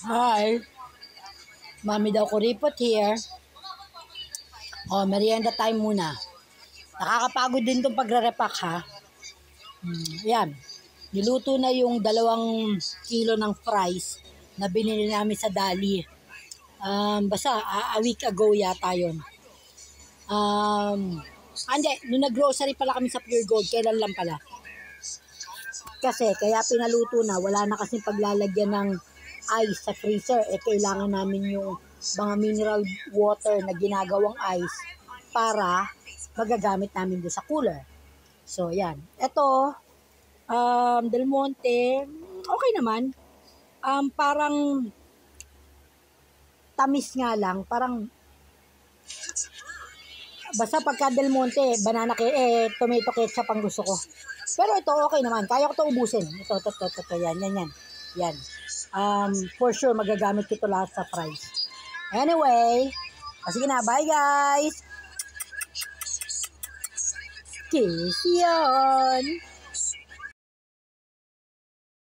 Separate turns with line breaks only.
Hi, Mami daw kuripot here. Oh, merienda time muna. Nakakapagod din tong pagre-repack ha. Yan. Niluto na yung 2 kilo ng fries na binili namin sa Dali. Basta a week ago yata yun. Hindi, nung nag-grocery pala kami sa Pure Gold, kailan lang pala. Kasi, kaya pinaluto na, wala na kasing paglalagyan ng ice sa freezer. Kailangan namin yung mga mineral water na ginagawang ice para magagamit namin doon sa cooler. So, yan. Ito, Del Monte, okay naman. Parang tamis nga lang. Parang, basta pagka Del Monte, tomato ketchup ang gusto ko. Pero ito, okay naman. Kaya ko ito ubusin. Ito. Yan. For sure, magagamit ko ito lahat sa fries. Anyway, sige na. Bye, guys! Kiss yun!